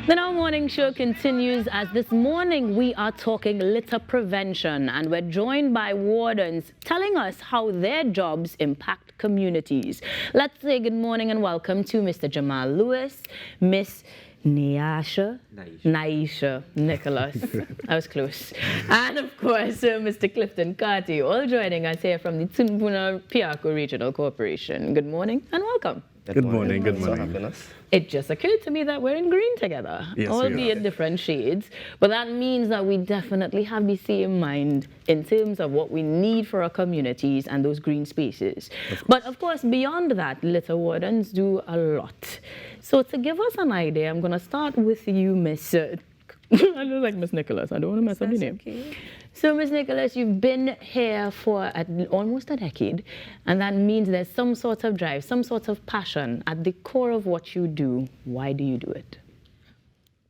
The Now Morning Show continues as this morning we are talking litter prevention, and we're joined by wardens telling us how their jobs impact communities. Let's say good morning and welcome to Mr. Jamal Lewis, Miss Naisha Nicholas. I was close. And of course, Mr. Clifton Carty, all joining us here from the Tunbuna Piarco Regional Corporation. Good morning and welcome. Good morning. Good morning. It just occurred to me that we're in green together, yes, albeit different shades, but that means that we definitely have the same mind in terms of what we need for our communities and those green spaces. But of course, beyond that, litter wardens do a lot. So to give us an idea, I'm going to start with you, Miss. I look like Miss Nicholas. I don't want to mess up your name. Okay. So, Ms. Nicholas, you've been here for almost a decade, and that means there's some sort of drive, some sort of passion at the core of what you do. Why do you do it?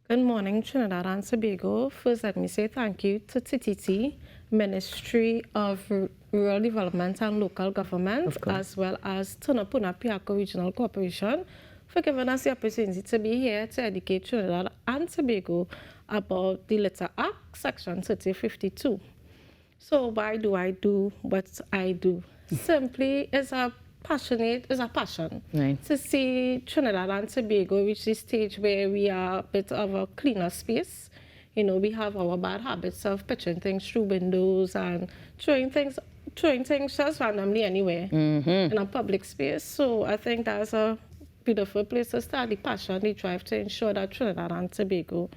Good morning, Trinidad and Tobago. First, let me say thank you to TTT, Ministry of Rural Development and Local Government, as well as Tunapuna Piarco Regional Corporation, for giving us the opportunity to be here to educate Trinidad and Tobago about the Litter Act, Section 3052. So why do I do what I do? Simply is a passion to see Trinidad and Tobago reach the stage where we are a bit of a cleaner space. You know, we have our bad habits of pitching things through windows and throwing things just randomly anywhere in a public space. So I think that's a beautiful place to start the passion, the drive to ensure that Trinidad and Tobago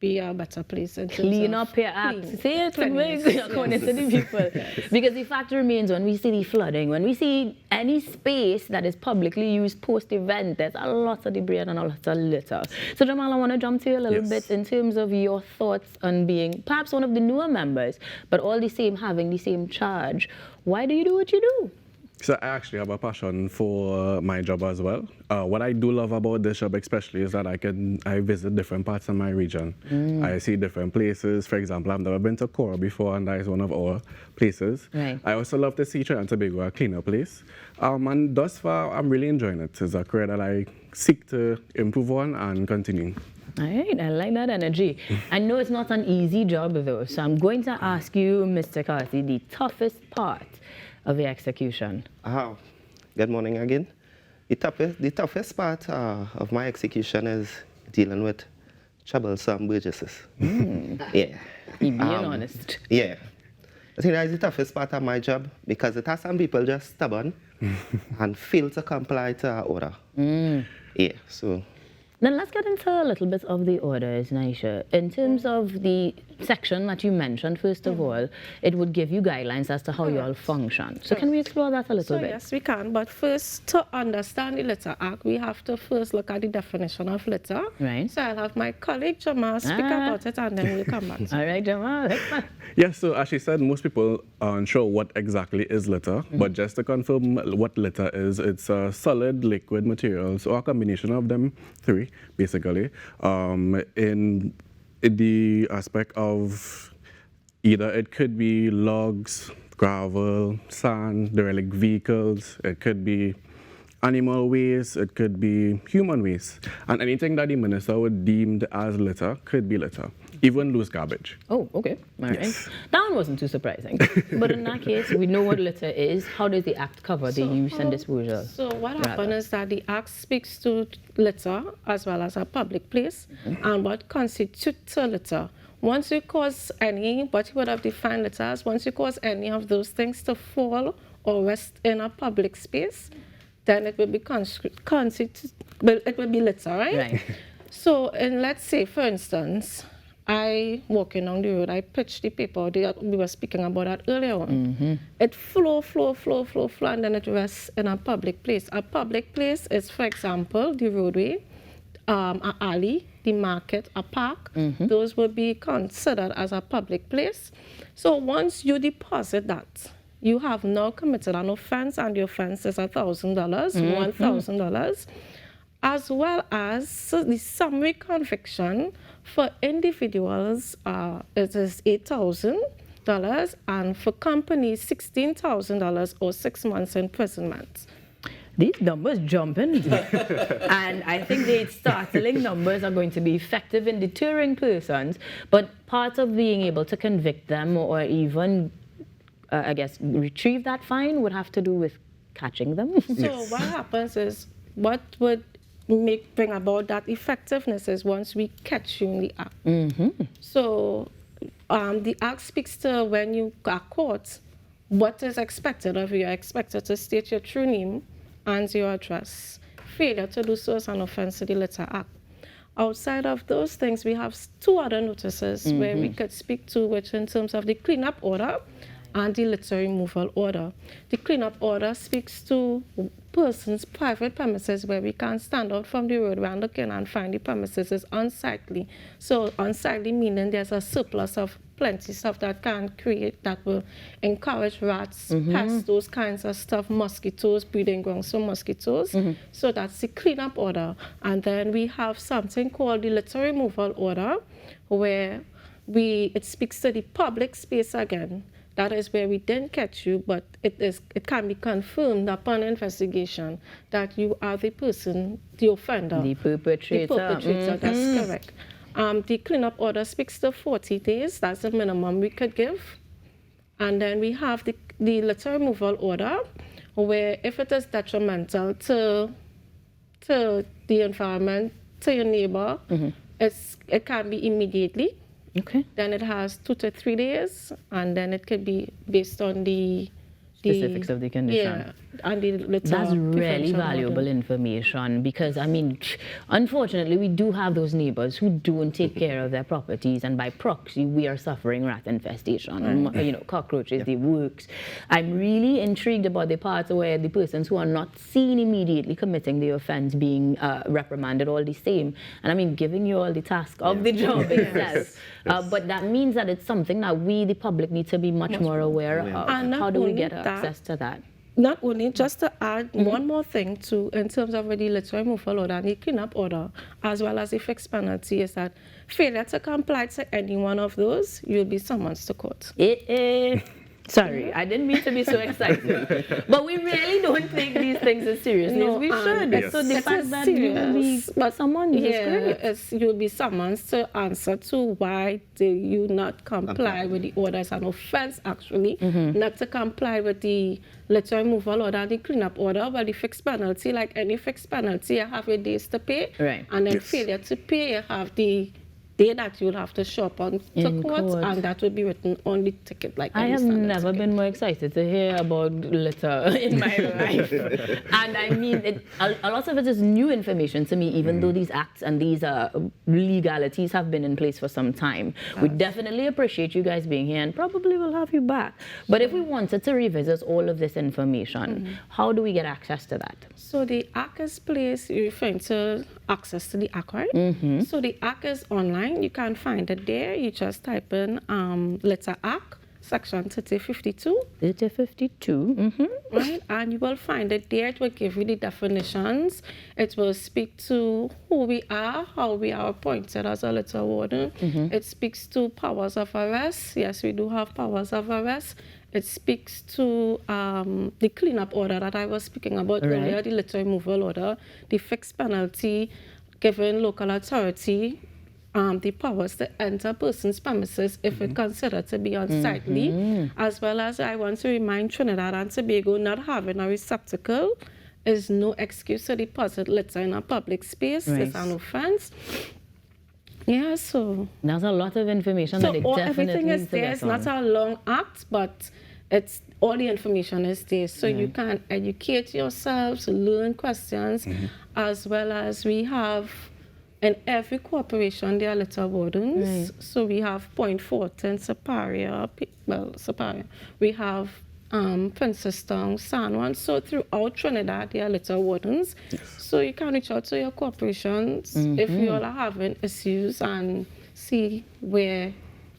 be a better place. Clean up your act. Say it according to the people. Because the fact remains, when we see the flooding, when we see any space that is publicly used post-event, there's a lot of debris and a lot of litter. So Jamal, I want to jump to you a little bit in terms of your thoughts on being perhaps one of the newer members, but all the same having the same charge. Why do you do what you do? So I actually have a passion for my job as well. What I do love about this job especially is that I visit different parts of my region. I see different places. For example, I've never been to Cora before, and that is one of our places. Right. I also love to see Trinidad and Tobago a cleaner place. And thus far, I'm really enjoying it. It's a career that I seek to improve on and continue. All right, I like that energy. I know it's not an easy job though, so I'm going to ask you, Mr. Carty, the toughest part of the execution. Good morning again. The toughest part of my execution is dealing with troublesome burgesses. Yeah. Being honest. Yeah. I think that is the toughest part of my job because it has some people just stubborn and fail to comply to our order. Yeah, so. Then let's get into a little bit of the orders, Naisha. In terms of the section that you mentioned, first of all, it would give you guidelines as to how you all function. So can we explore that a little bit? Yes, we can. But first, to understand the Litter Act, we have to first look at the definition of litter. Right. So I'll have my colleague Jamal speak about it, and then we'll come back. All right, Jamal. Yes, so as she said, most people aren't sure what exactly is litter, but just to confirm what litter is, it's a solid liquid materials, or a combination of them three, basically, in the aspect of either it could be logs, gravel, sand, derelict vehicles, it could be animal waste, it could be human waste, and anything that the minister would deem as litter could be litter, even loose garbage. Oh, okay. All right. That one wasn't too surprising. But in that case, we know what litter is. How does the Act cover the use and disposal? So what happens is that the Act speaks to litter as well as a public place and what constitutes a litter. Once you cause any, what you would have defined litter as, once you cause any of those things to fall or rest in a public space, then it will be it will be litter, right? So, and let's say, for instance, I walking on the road, I pitched the paper that we were speaking about that earlier on. It flow, and then it rests in a public place. A public place is, for example, the roadway, an alley, the market, a park. Those would be considered as a public place. So once you deposit that, you have now committed an offense, and the offense is $1,000, $1,000, as well as the summary conviction for individuals, it is $8,000, and for companies, $16,000 or 6 months imprisonment. These numbers jumping. And I think the startling numbers are going to be effective in deterring persons, but part of being able to convict them or even, I guess, retrieve that fine would have to do with catching them. So what happens is, what would bring about that effectiveness is once we catch you in the act. So the act speaks to when you are caught, what is expected of you. You're expected to state your true name and your address. Failure to do so is an offense to the Litter Act. Outside of those things, we have 2 other notices where we could speak to, which in terms of the cleanup order and the litter removal order. The cleanup order speaks to persons' private premises where we can stand out from the road and look in and find the premises is unsightly. So unsightly meaning there's a surplus of plenty stuff that will encourage rats, pests, those kinds of stuff, mosquitoes, breeding grounds for mosquitoes. So that's the cleanup order. And then we have something called the litter removal order, where it speaks to the public space again. That is where we didn't catch you, but it can be confirmed upon investigation that you are the person, the offender. The perpetrator. The perpetrator, that's correct. The cleanup order speaks to 40 days. That's the minimum we could give. And then we have the litter removal order, where if it is detrimental to the environment, to your neighbor, it can be immediately. Okay. Then it has 2 to 3 days, and then it could be based on the specifics of the condition. Yeah, and the litter That's really prevention valuable warden. information, because I mean, unfortunately, we do have those neighbors who don't take care of their properties, and by proxy, we are suffering rat infestation. You know, cockroaches, the works. I'm really intrigued about the parts where the persons who are not seen immediately committing the offense being reprimanded all the same. And I mean, giving you all the task of the job itself. But that means that it's something that we, the public, need to be much more aware of. And how do we only get that, access to that? Not only, just to add one more thing to, in terms of the litter removal order and the cleanup order, as well as the fixed penalty, is that failure to comply to any one of those, you'll be summoned to court. Sorry, I didn't mean to be so excited. But we really don't take these things as seriously as we should. Yes. So the fact that you will be summoned is great. You'll be summoned to answer to why do you not comply with the order. It's an offense, actually, not to comply with the litter removal order and the cleanup order. But the fixed penalty, like any fixed penalty, you have your days to pay. Right. And then failure to pay, you have the day that you'll have to show up to court, and that will be written on the ticket. Like I have never been more excited to hear about litter in my life. And I mean, a lot of it is new information to me, even though these acts and these legalities have been in place for some time. We definitely appreciate you guys being here, and probably will have you back. But if we wanted to revisit all of this information, how do we get access to that? So the act is placed, you're referring to access to the act, right? So the act is online. You can find it there. You just type in Litter Act, section 3052. 3052. Right? And you will find it there. It will give you the definitions. It will speak to who we are, how we are appointed as a litter warden. It speaks to powers of arrest. Yes, we do have powers of arrest. It speaks to the cleanup order that I was speaking about earlier, the litter removal order, the fixed penalty given local authority the powers to enter a person's premises if it's considered to be unsightly, as well as I want to remind Trinidad and Tobago, not having a receptacle is no excuse to deposit litter in a public space. It's an offense. Yeah, so there's a lot of information that it definitely everything is there. It's not a long act, but it's all the information is there, so you can educate yourselves, learn questions, as well as we have in every corporation there are litter wardens. So we have Point Fortin, Superior, Superior. We have Princestown, San Juan. So throughout Trinidad there are litter wardens. So you can reach out to your corporations if you all are having issues and see where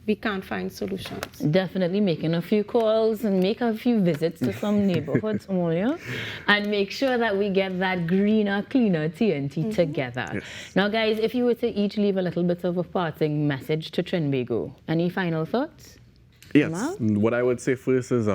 we can't find solutions. Definitely making a few calls and make a few visits to some neighborhoods, Amelia, and make sure that we get that greener, cleaner TNT together. Now, guys, if you were to each leave a little bit of a parting message to Trinbago, any final thoughts? Yes. What I would say first is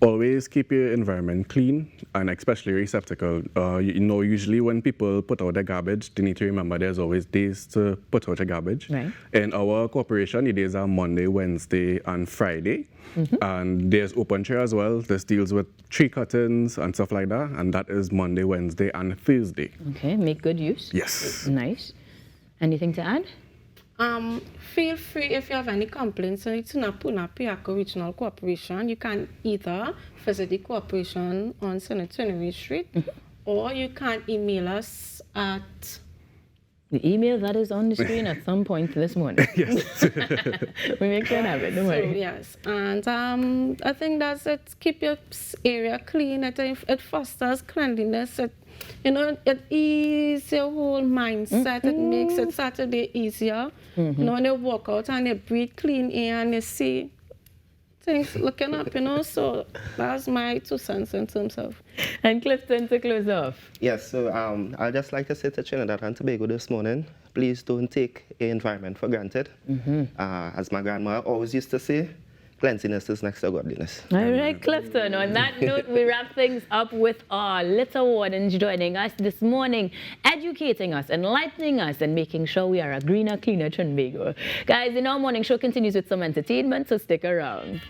always keep your environment clean, and especially receptacle. Usually when people put out their garbage, they need to remember there's always days to put out your garbage. Right. In our corporation, the days are Monday, Wednesday, and Friday. And there's open chair as well. This deals with tree cuttings and stuff like that, and that is Monday, Wednesday, and Thursday. Okay, make good use. Yes. Nice. Anything to add? Feel free if you have any complaints on it's Puna Piako Regional Corporation. You can either visit the corporation on Senate 28th Street or you can email us at The email that is on the screen at some point this morning. Yes. We make sure to have it, don't worry. So, yes, and I think that's it. Keep your area clean. It fosters cleanliness. It eases your whole mindset. It makes it Saturday easier. When you walk out and you breathe clean air and you see things looking up, so that's my 2 cents in terms of. And Clifton, to close off. Yes, so I'd just like to say to Trinidad and Tobago this morning, please don't take the environment for granted. As my grandma always used to say, cleanliness is next to godliness. All right, Clifton. On that note, we wrap things up with our litter wardens joining us this morning, educating us, enlightening us, and making sure we are a greener, cleaner Trinbago. Guys, the Now Morning Show continues with some entertainment, so stick around.